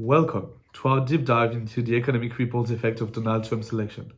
Welcome to our deep dive into the economic ripple effect of Donald Trump's election.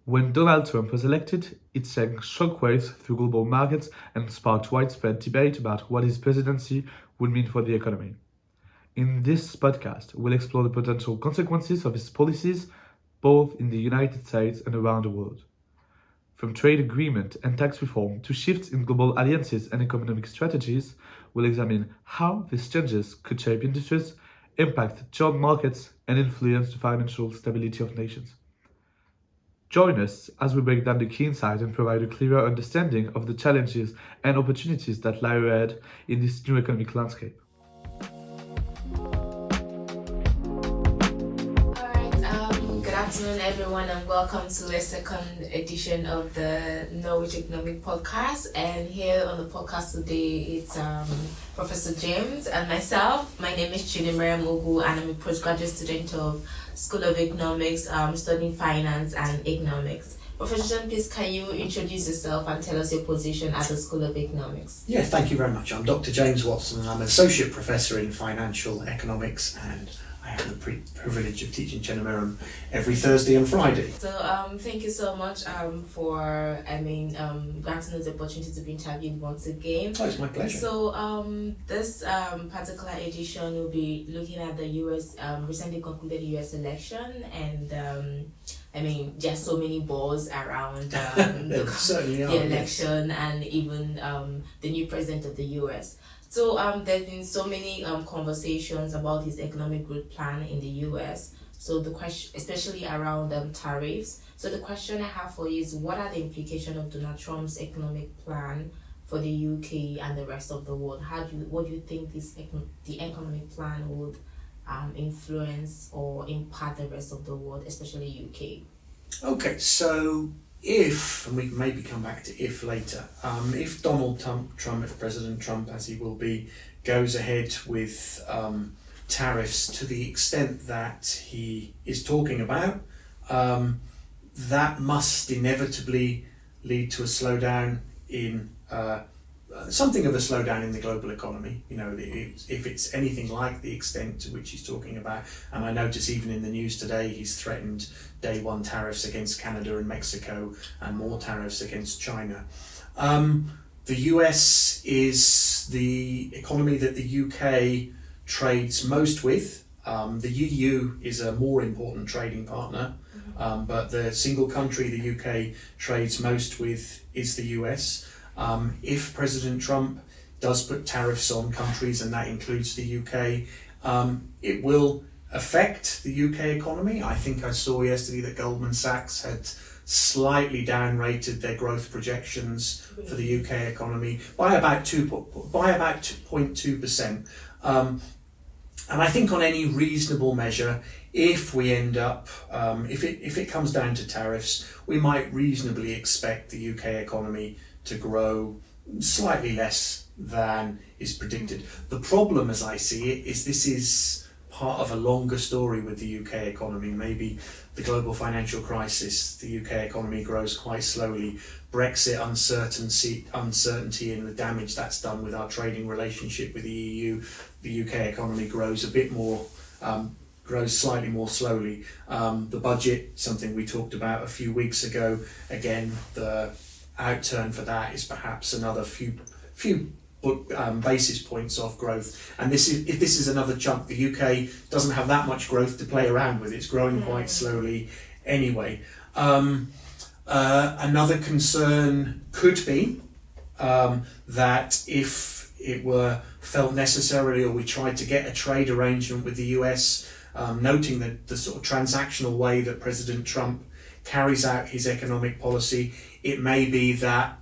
When Donald Trump was elected, it sent shockwaves through global markets and sparked widespread debate about what his presidency would mean for the economy. In this podcast, we'll explore the potential consequences of his policies, both in the United States and around the world. From trade agreement and tax reform to shifts in global alliances and economic strategies, we'll examine how these changes could shape industries, impact job markets, and influence the financial stability of nations. Join us as we break down the key insights and provide a clearer understanding of the challenges and opportunities that lie ahead in this new economic landscape. Good afternoon, everyone, and welcome to the second edition of the Norwich Economic Podcast. And here on the podcast today, it's Professor James and myself. My name is Chidimere Ogu, and I'm a postgraduate student of School of Economics, studying finance and economics. Professor James, please can you introduce yourself and tell us your position at the School of Economics? Yes, thank you very much. I'm Dr. James Watson, and I'm an associate professor in financial economics, and I have the privilege of teaching Chenomerum every Thursday and Friday. So thank you so much for granting us the opportunity to be interviewed once again. Oh, it's my pleasure. So this particular edition will be looking at the US recently concluded US election, and there's so many buzz around the election, and even the new president of the US. So there's been so many conversations about his economic growth plan in the US. So the question, especially around tariffs. So the question I have for you is, what are the implications of Donald Trump's economic plan for the UK and the rest of the world? What do you think the economic plan would influence or impact the rest of the world, especially UK? Okay, so if, and we can maybe come back to if later, if Donald Trump, if President Trump, as he will be, goes ahead with tariffs to the extent that he is talking about, that must inevitably lead to a slowdown in something of a slowdown in the global economy. You know, if it's anything like the extent to which he's talking about, and I notice even in the news today he's threatened day one tariffs against Canada and Mexico and more tariffs against China. The US is the economy that the UK trades most with. The EU is a more important trading partner, but the single country the UK trades most with is the US. If President Trump does put tariffs on countries, and that includes the UK, it will affect the UK economy. I think I saw yesterday that Goldman Sachs had slightly downrated their growth projections for the UK economy by about 2.2%. And I think on any reasonable measure, if we end up, if it comes down to tariffs, we might reasonably expect the UK economy to grow slightly less than is predicted. The problem, as I see it, is this is part of a longer story with the UK economy. Maybe the global financial crisis, the UK economy grows quite slowly. Brexit uncertainty and the damage that's done with our trading relationship with the EU, the UK economy grows a bit more, grows slightly more slowly. The budget, something we talked about a few weeks ago, again, the outturn for that is perhaps another few basis points of growth, and if this is another chunk. The UK doesn't have that much growth to play around with. It's growing quite slowly anyway. Another concern could be that if it were felt necessary, or we tried to get a trade arrangement with the US, noting that the sort of transactional way that President Trump carries out his economic policy, it may be that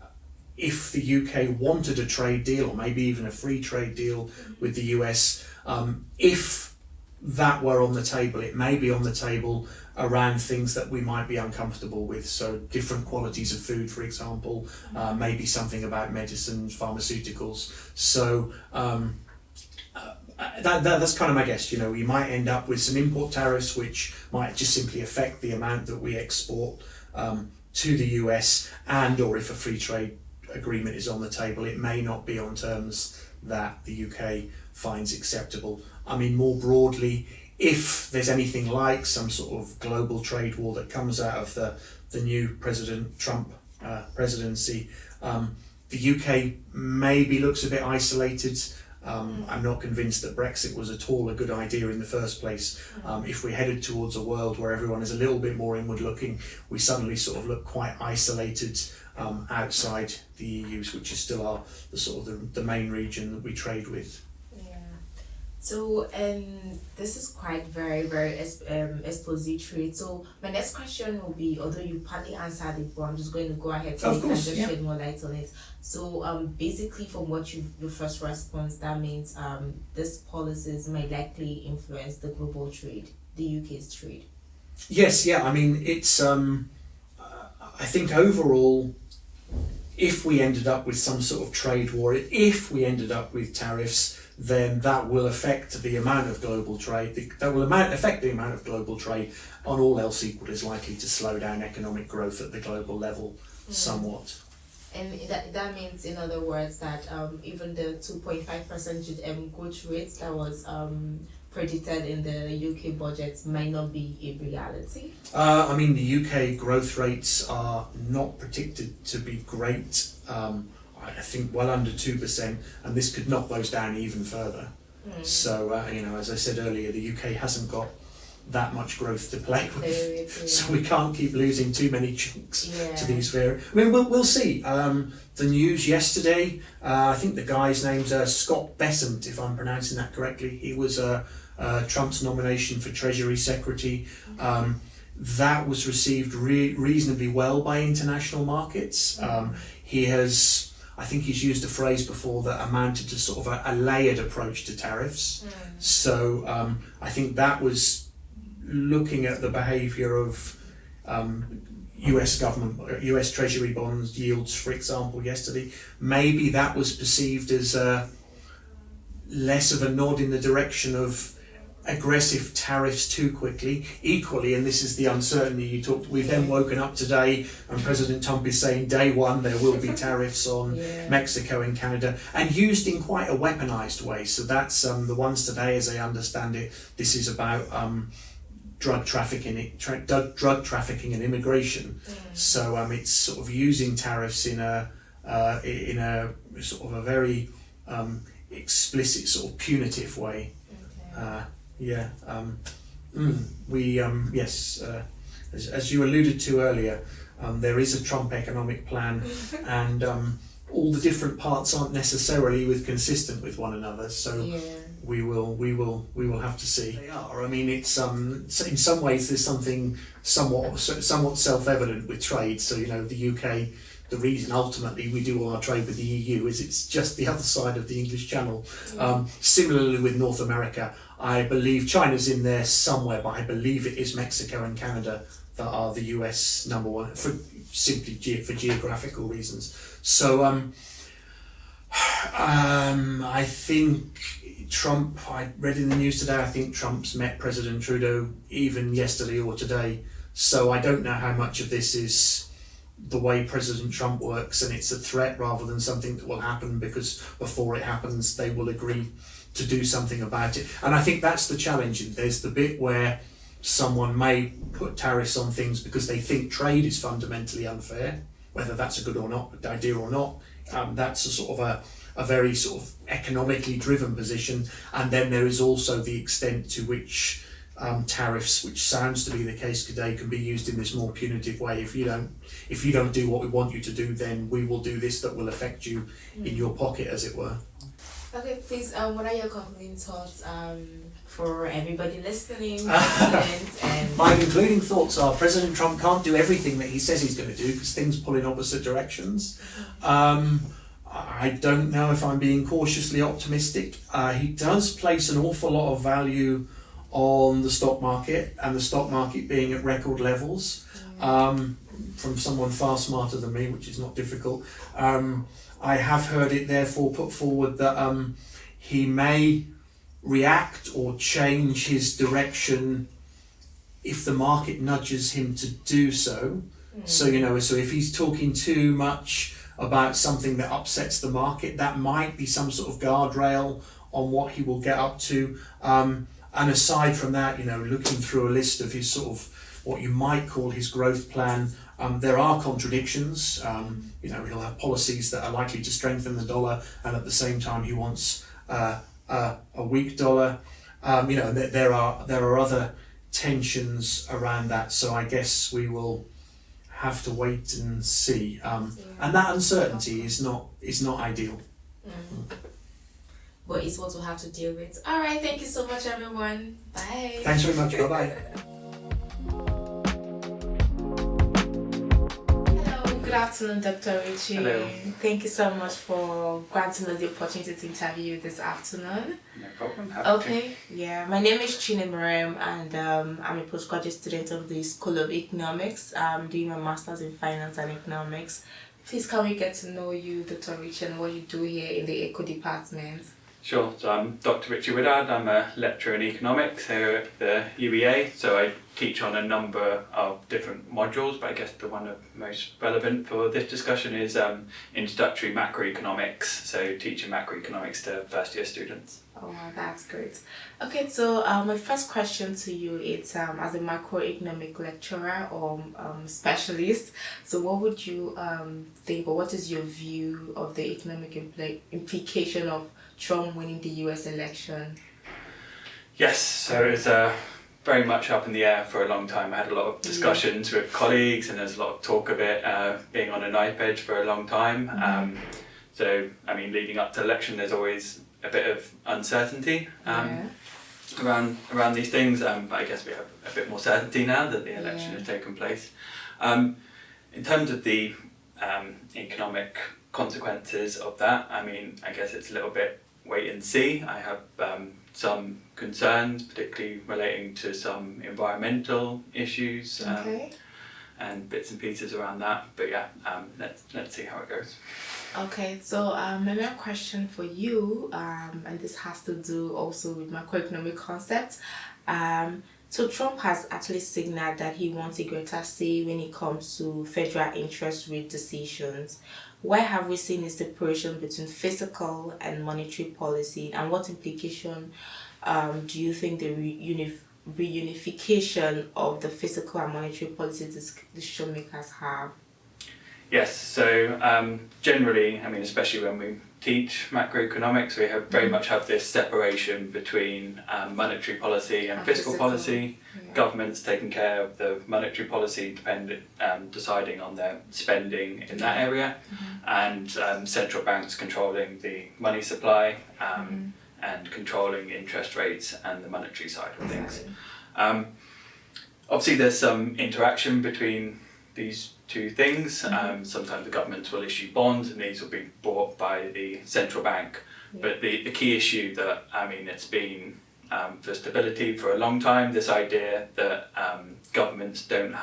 if the UK wanted a trade deal, or maybe even a free trade deal with the US, if that were on the table, it may be on the table around things that we might be uncomfortable with. So different qualities of food, for example, maybe something about medicines, pharmaceuticals. So that's kind of my guess. You know, we might end up with some import tariffs which might just simply affect the amount that we export to the US, and or if a free trade agreement is on the table, it may not be on terms that the UK finds acceptable. I mean, more broadly, if there's anything like some sort of global trade war that comes out of the new President Trump presidency, the UK maybe looks a bit isolated. I'm not convinced that Brexit was at all a good idea in the first place. If we headed towards a world where everyone is a little bit more inward looking, we suddenly sort of look quite isolated outside the EU, which is still the main region that we trade with. Yeah. So, this is quite very expository. So, my next question will be, although you partly answered it, but I'm just going to go ahead so you can just shed more light on it. So, basically, from what your first response, that means these policies may likely influence the global trade, the UK's trade. Yes, yeah. I mean, it's. I think overall, if we ended up with some sort of trade war, if we ended up with tariffs, then that will affect the amount of global trade. That will affect the amount of global trade. On all else equal, is likely to slow down economic growth at the global level somewhat. And that means, in other words, that even the 2.5% growth rate that was predicted in the UK budget might not be a reality? I mean, the UK growth rates are not predicted to be great. I think well under 2%, and this could knock those down even further. So, as I said earlier, the UK hasn't got that much growth to play with, so we can't keep losing too many chunks to these various. I mean, we'll see. The news yesterday, I think the guy's name's Scott Bessent, if I'm pronouncing that correctly. He was Trump's nomination for Treasury Secretary. That was received reasonably well by international markets. He has, I think he's used a phrase before that amounted to sort of a layered approach to tariffs. So I think that was looking at the behaviour of US government, US Treasury bonds yields, for example, yesterday. Maybe that was perceived as less of a nod in the direction of aggressive tariffs too quickly. Equally, and this is the uncertainty you talked, we've then woken up today and President Trump is saying day one there will be tariffs on Mexico and Canada, and used in quite a weaponized way. So that's the ones today, as I understand it, this is about drug trafficking and immigration. So it's sort of using tariffs in a sort of a very explicit sort of punitive way. As you alluded to earlier, there is a Trump economic plan, and all the different parts aren't necessarily consistent with one another. So we will have to see. They are. I mean, it's in some ways there's something somewhat self-evident with trade. So the UK. The reason ultimately we do all our trade with the EU is it's just the other side of the English Channel. Similarly with North America, I believe China's in there somewhere, but I believe it is Mexico and Canada that are the US number one for geographical reasons. So I think Trump, I read in the news today, I think Trump's met President Trudeau even yesterday or today. So I don't know how much of this is the way President Trump works and it's a threat rather than something that will happen, because before it happens they will agree to do something about it. And I think that's the challenge. There's the bit where someone may put tariffs on things because they think trade is fundamentally unfair, whether that's a good or not idea or not. That's a sort of a very sort of economically driven position. And then there is also the extent to which tariffs, which sounds to be the case today, can be used in this more punitive way. If you don't do what we want you to do, then we will do this that will affect you in your pocket, as it were. Okay, please, what are your concluding thoughts for everybody listening? And my concluding thoughts are President Trump can't do everything that he says he's going to do because things pull in opposite directions. I don't know if I'm being cautiously optimistic. He does place an awful lot of value on the stock market, and the stock market being at record levels, from someone far smarter than me, which is not difficult. I have heard it therefore put forward that he may react or change his direction if the market nudges him to do so. So if he's talking too much about something that upsets the market, that might be some sort of guardrail on what he will get up to. And aside from that, looking through a list of his sort of what you might call his growth plan, there are contradictions. He'll have policies that are likely to strengthen the dollar, and at the same time he wants a weak dollar. There are other tensions around that. So I guess we will have to wait and see. And that uncertainty is not ideal. But it's what we'll have to deal with. All right, thank you so much, everyone. Bye. Thanks very much. Bye-bye. Good afternoon, Dr. Richie. Hello. Thank you so much for granting us the opportunity to interview you this afternoon. No problem. Happy Okay, yeah. My name is Chine Merem, and I'm a postgraduate student of the School of Economics. I'm doing my master's in finance and economics. Please, can we get to know you, Dr. Richie, and what you do here in the Eco department? Sure. So I'm Dr. Richie Woodard. I'm a lecturer in economics here at the UEA. So I teach on a number of different modules, but I guess the one most relevant for this discussion is introductory macroeconomics. So teaching macroeconomics to first year students. Oh, that's great. Okay, so my first question to you is as a macroeconomic lecturer or specialist, so what would you think, or what is your view of the economic implication of Trump winning the US election? Yes, so it's very much up in the air for a long time. I had a lot of discussions with colleagues, and there's a lot of talk of it being on a knife edge for a long time. So, I mean, leading up to election, there's always a bit of uncertainty around these things, but I guess we have a bit more certainty now that the election has taken place. In terms of the economic consequences of that, I mean, I guess it's a little bit wait and see. I have some concerns, particularly relating to some environmental issues and bits and pieces around that. But yeah, let's see how it goes. Okay, so my main question for you, and this has to do also with macroeconomic concepts. So Trump has actually signaled that he wants a greater say when it comes to federal interest rate decisions. Why have we seen a separation between fiscal and monetary policy, and what implication do you think the reunification of the fiscal and monetary policy decision makers have? Yes, so generally, I mean, especially when we teach macroeconomics, we very much have this separation between monetary policy and fiscal policy. Yeah. Governments taking care of the monetary policy, deciding on their spending in that area, and central banks controlling the money supply and controlling interest rates and the monetary side of things. Obviously, there's some interaction between these two things. Sometimes the government will issue bonds, and these will be bought by the central bank. But the key issue that, I mean, it's been for stability for a long time, this idea that governments don't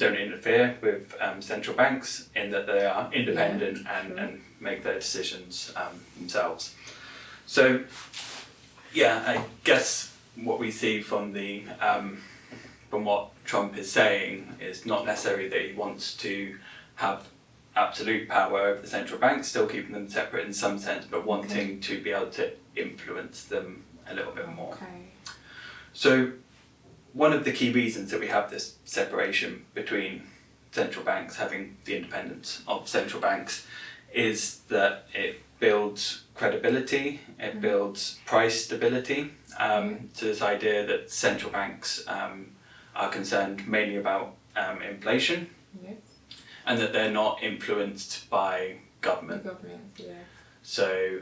interfere with central banks, in that they are independent and make their decisions themselves. So yeah, I guess what we see from what Trump is saying is not necessarily that he wants to have absolute power over the central banks, still keeping them separate in some sense, but wanting to be able to influence them a little bit more. So one of the key reasons that we have this separation between central banks, having the independence of central banks, is that it builds credibility, it builds price stability. So this idea that central banks are concerned mainly about inflation, and that they're not influenced by government. So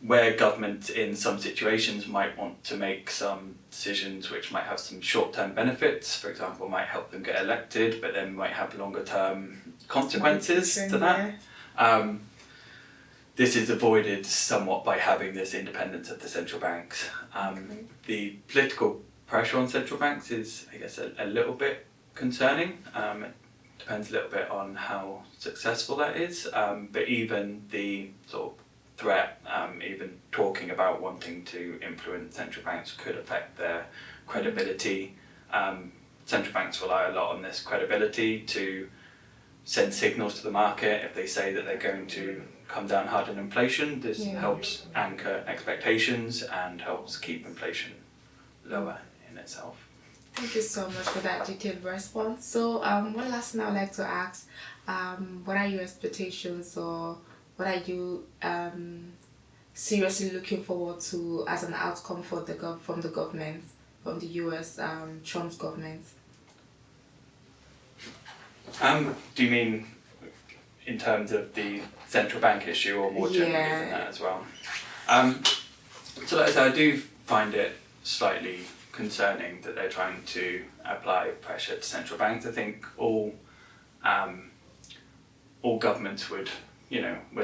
where government in some situations might want to make some decisions which might have some short-term benefits, for example, might help them get elected, but then might have longer-term consequences to that. This is avoided somewhat by having this independence of the central banks. The political pressure on central banks is, I guess, a little bit concerning. It depends a little bit on how successful that is, but even the sort of threat, even talking about wanting to influence central banks could affect their credibility. Central banks rely a lot on this credibility to send signals to the market. If they say that they're going to come down hard on inflation, this helps anchor expectations and helps keep inflation lower in itself. Thank you so much for that detailed response. So, one last thing I would like to ask, what are your expectations, or what are you seriously looking forward to as an outcome for from the government, from the U.S. Trump's government? Do you mean in terms of the central bank issue, or more generally than that as well? So like I said, I do find it slightly concerning that they're trying to apply pressure to central banks. I think all governments would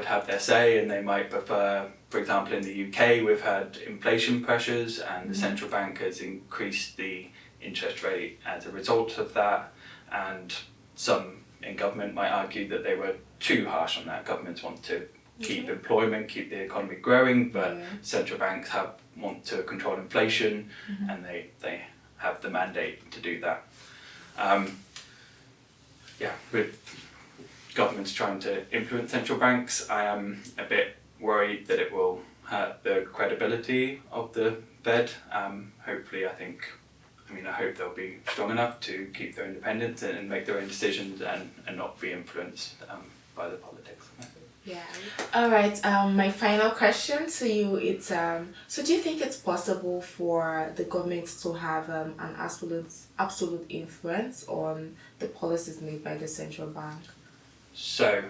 have their say, and they might prefer, for example, in the UK we've had inflation pressures, and the central bank has increased the interest rate as a result of that, and some in government might argue that they were too harsh on that. Governments want to keep employment, keep the economy growing, but central banks want to control inflation, and they have the mandate to do that. With governments trying to influence central banks, I am a bit worried that it will hurt the credibility of the Fed. Hopefully, I hope they'll be strong enough to keep their independence and make their own decisions, and not be influenced by the politics. Yeah. All right. My final question to you is, so do you think it's possible for the government to have an absolute influence on the policies made by the central bank? So,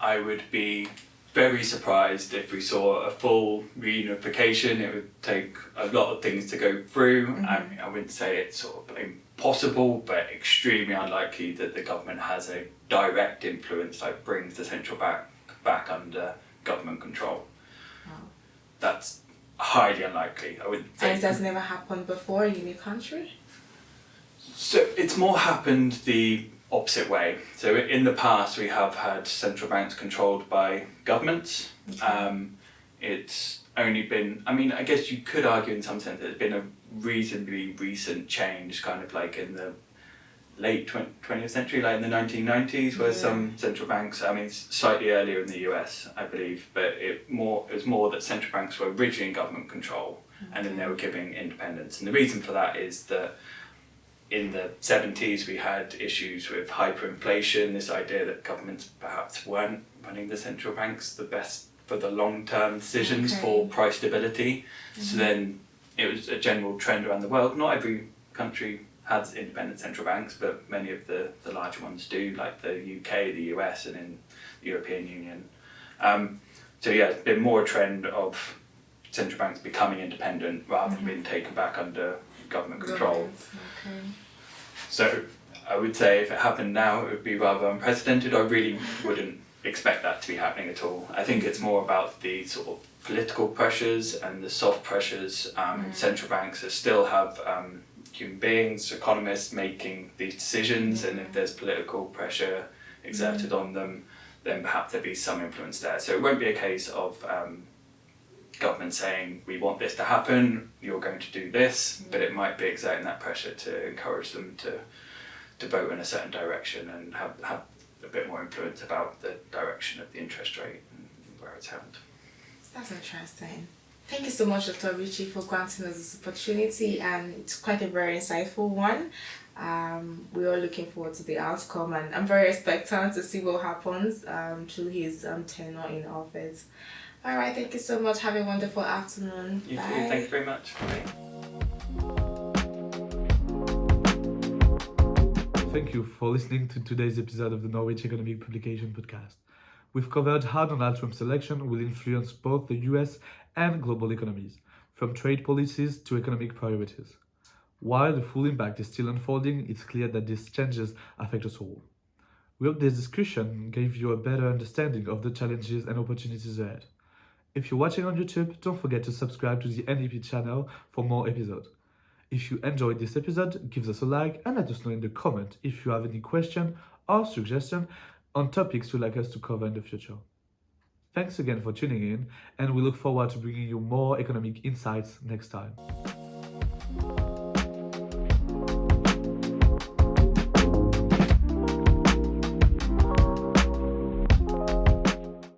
I would be very surprised if we saw a full reunification. It would take a lot of things to go through. I wouldn't say it's sort of impossible, but extremely unlikely that the government has a direct influence, like brings the central bank back under government control. Wow. That's highly unlikely. I would say. And it has never happened before in your country? So it's more happened the opposite way. So in the past we have had central banks controlled by governments. It's only been, I guess you could argue in some sense that it's been a reasonably recent change, kind of like in the late 20th century, like in the 1990s, where some central banks, slightly earlier in the US, I believe, but it was more that central banks were originally in government control, and then they were giving independence. And the reason for that is that in the 70s we had issues with hyperinflation, this idea that governments perhaps weren't running the central banks the best for the long-term decisions for price stability. So then it was a general trend around the world. Not every country has independent central banks, but many of the larger ones do, like the UK, the US, and in the European Union. It's been more a trend of central banks becoming independent rather than being taken back under government control. So I would say if it happened now, it would be rather unprecedented. I really wouldn't expect that to be happening at all. I think it's more about the sort of political pressures and the soft pressures. Central banks that still have human beings, economists making these decisions, and if there's political pressure exerted on them, then perhaps there'll be some influence there. So it won't be a case of government saying, we want this to happen, you're going to do this, but it might be exerting that pressure to encourage them to vote in a certain direction and have a bit more influence about the direction of the interest rate and where it's held. That's interesting. Thank you so much, Dr. Richie, for granting us this opportunity, and it's quite a very insightful one. We are looking forward to the outcome, and I'm very expectant to see what happens through his tenure in office. All right, thank you so much. Have a wonderful afternoon. You Bye. too. Thank you very much. Bye. Thank you for listening to today's episode of the Norwich Economic Publication Podcast. We've covered how Donald Trump's election will influence both the US and global economies, from trade policies to economic priorities. While the full impact is still unfolding, it's clear that these changes affect us all. We hope this discussion gave you a better understanding of the challenges and opportunities ahead. If you're watching on YouTube, don't forget to subscribe to the NEP channel for more episodes. If you enjoyed this episode, give us a like and let us know in the comment if you have any question or suggestion on topics you'd like us to cover in the future. Thanks again for tuning in, and we look forward to bringing you more economic insights next time.